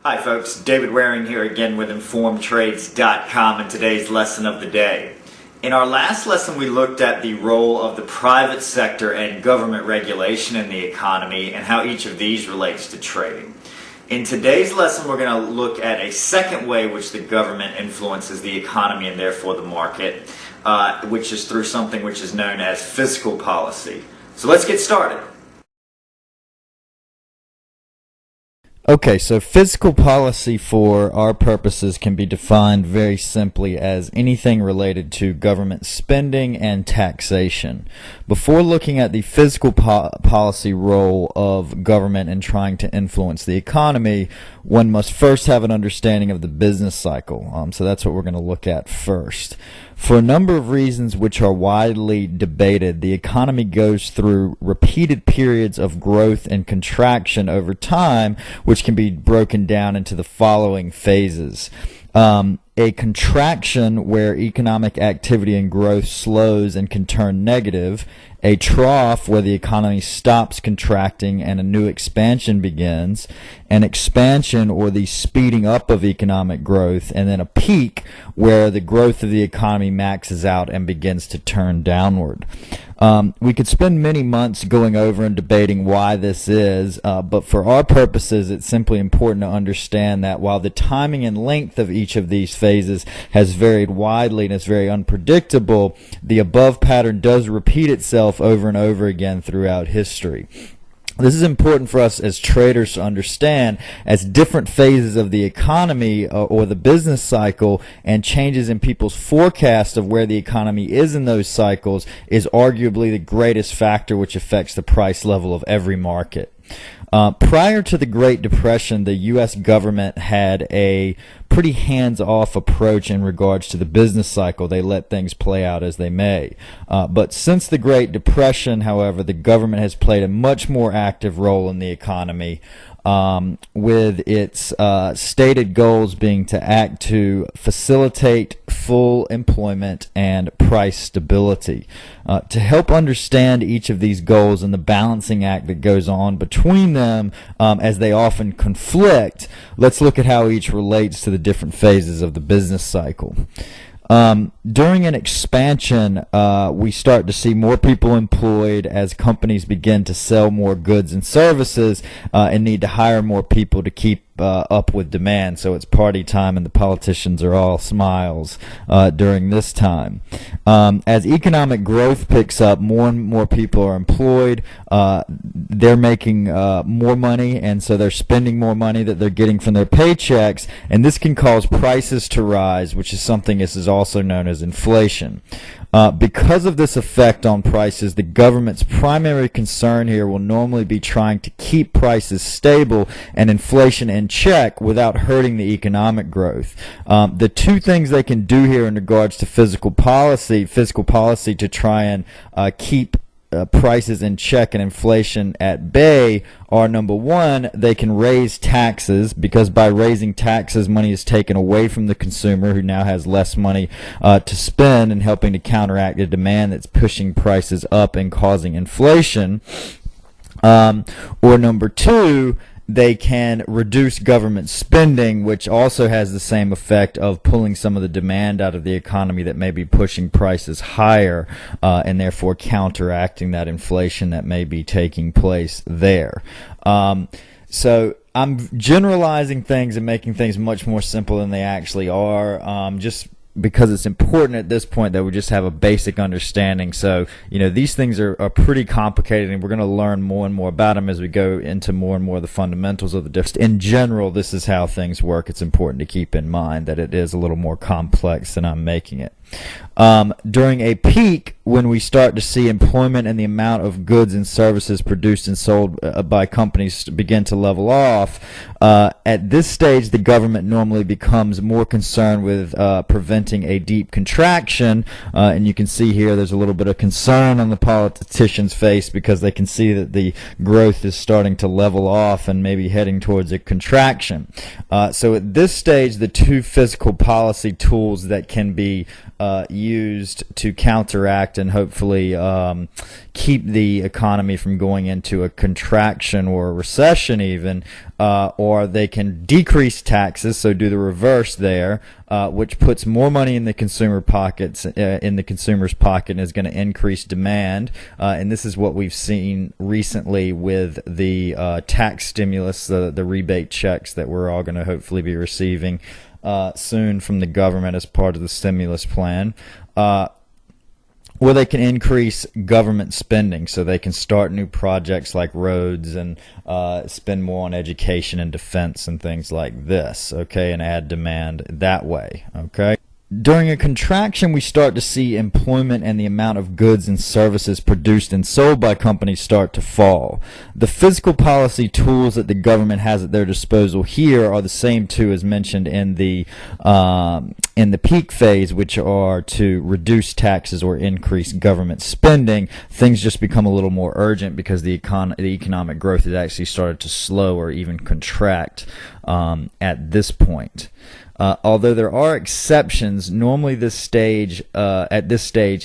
Hi folks, David Waring here again with InformedTrades.com and today's lesson of the day. In our last lesson we looked at the role of the private sector and government regulation in the economy and how each of these relates to trading. In today's lesson we're going to look at a second way which the government influences the economy and therefore the market, which is through something which is known as fiscal policy. So let's get started. Okay, so fiscal policy for our purposes can be defined very simply as anything related to government spending and taxation. Before looking at the fiscal policy role of government in trying to influence the economy, one must first have an understanding of the business cycle. So that's what we're going to look at first. For a number of reasons which are widely debated, the economy goes through repeated periods of growth and contraction over time, which can be broken down into the following phases. A contraction where economic activity and growth slows and can turn negative, a trough where the economy stops contracting and a new expansion begins, an expansion or the speeding up of economic growth, and then a peak where the growth of the economy maxes out and begins to turn downward. We could spend many months going over and debating why this is, but for our purposes it's simply important to understand that while the timing and length of each of these phases has varied widely and is very unpredictable, the above pattern does repeat itself over and over again throughout history. This is important for us as traders to understand, as different phases of the economy or the business cycle and changes in people's forecast of where the economy is in those cycles is arguably the greatest factor which affects the price level of every market. Prior to the Great Depression, the U.S. government had a pretty hands-off approach in regards to the business cycle. They let things play out as they may. But since the Great Depression, however, the government has played a much more active role in the economy, with its stated goals being to act to facilitate full employment and price stability. To help understand each of these goals and the balancing act that goes on between them as they often conflict, let's look at how each relates to the different phases of the business cycle. During an expansion, we start to see more people employed as companies begin to sell more goods and services and need to hire more people to keep up with demand. So it's party time and the politicians are all smiles during this time. As economic growth picks up, more and more people are employed. They're making more money, and so they're spending more money that they're getting from their paychecks, and this can cause prices to rise, which is something this is also known as inflation. Because of this effect on prices, the government's primary concern here will normally be trying to keep prices stable and inflation in check without hurting the economic growth. The two things they can do here in regards to fiscal policy to try and keep prices in check and inflation at bay are, number one, they can raise taxes, because by raising taxes, money is taken away from the consumer, who now has less money to spend, and helping to counteract the demand that's pushing prices up and causing inflation. Or number two, they can reduce government spending, which also has the same effect of pulling some of the demand out of the economy that may be pushing prices higher, and therefore counteracting that inflation that may be taking place there. So I'm generalizing things and making things much more simple than they actually are, just because it's important at this point that we just have a basic understanding. So, these things are pretty complicated, and we're going to learn more and more about them as we go into more and more of the fundamentals of the difference. In general, this is how things work. It's important to keep in mind that it is a little more complex than I'm making it. During a peak, when we start to see employment and the amount of goods and services produced and sold by companies begin to level off, at this stage the government normally becomes more concerned with preventing a deep contraction, and you can see here there's a little bit of concern on the politicians' face because they can see that the growth is starting to level off and maybe heading towards a contraction. So at this stage, the two fiscal policy tools that can be used to counteract and hopefully keep the economy from going into a contraction or a recession even, or they can decrease taxes, so do the reverse there, which puts more money in the consumer's pocket and is going to increase demand. And this is what we've seen recently with the tax stimulus, the rebate checks that we're all going to hopefully be receiving soon from the government as part of the stimulus plan. Where they can increase government spending, so they can start new projects like roads and spend more on education and defense and things like this, okay, and add demand that way, okay? During a contraction, we start to see employment and the amount of goods and services produced and sold by companies start to fall. The fiscal policy tools that the government has at their disposal here are the same two as mentioned in the peak phase, which are to reduce taxes or increase government spending. Things just become a little more urgent because the economic growth has actually started to slow or even contract at this point. Although there are exceptions, normally at this stage,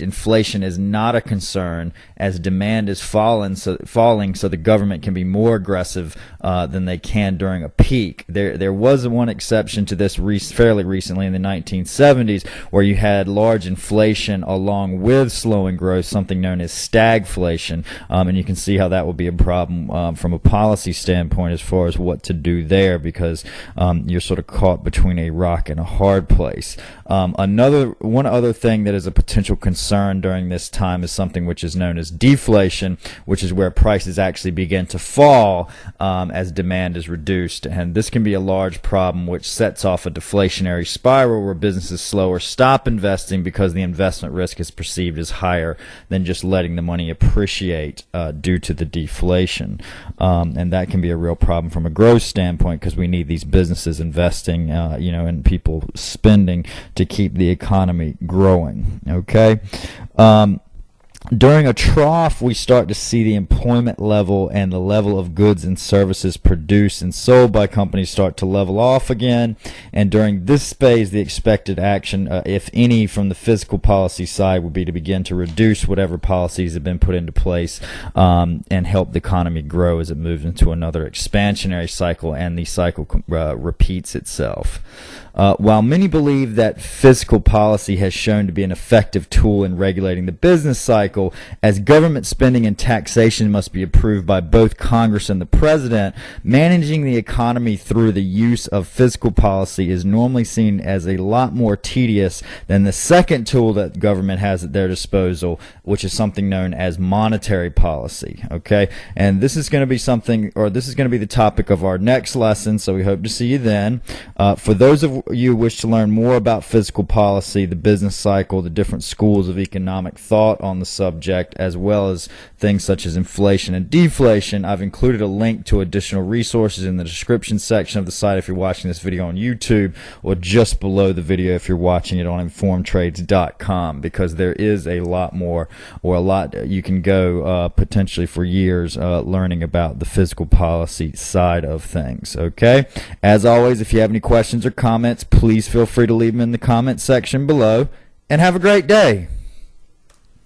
inflation is not a concern as demand is falling, so the government can be more aggressive than they can during a peak. There was one exception to this fairly recently in the 1970s, where you had large inflation along with slowing growth, something known as stagflation, and you can see how that will be a problem from a policy standpoint as far as what to do there, because you're sort of caught between a rock and a hard place. One other thing that is a potential concern during this time is something which is known as deflation, which is where prices actually begin to fall as demand is reduced, and this can be a large problem which sets off a deflationary spiral where businesses slow or stop investing because the investment risk is perceived as higher than just letting the money appreciate due to the deflation, and that can be a real problem from a growth standpoint because we need these businesses investing and people spending to keep the economy growing, okay? During a trough, we start to see the employment level and the level of goods and services produced and sold by companies start to level off again. And during this phase, the expected action, if any, from the fiscal policy side would be to begin to reduce whatever policies have been put into place and help the economy grow as it moves into another expansionary cycle and the cycle repeats itself. While many believe that fiscal policy has shown to be an effective tool in regulating the business cycle, as government spending and taxation must be approved by both Congress and the President, managing the economy through the use of fiscal policy is normally seen as a lot more tedious than the second tool that government has at their disposal, which is something known as monetary policy. Okay, and this is going to be the topic of our next lesson, so we hope to see you then. For those of you who wish to learn more about fiscal policy, the business cycle, the different schools of economic thought on the subject, as well as things such as inflation and deflation, I've included a link to additional resources in the description section of the site if you're watching this video on YouTube, or just below the video if you're watching it on informedtrades.com, because there is a lot more, or a lot you can go potentially for years learning about the fiscal policy side of things. Okay, as always, if you have any questions or comments, please feel free to leave them in the comment section below, and have a great day.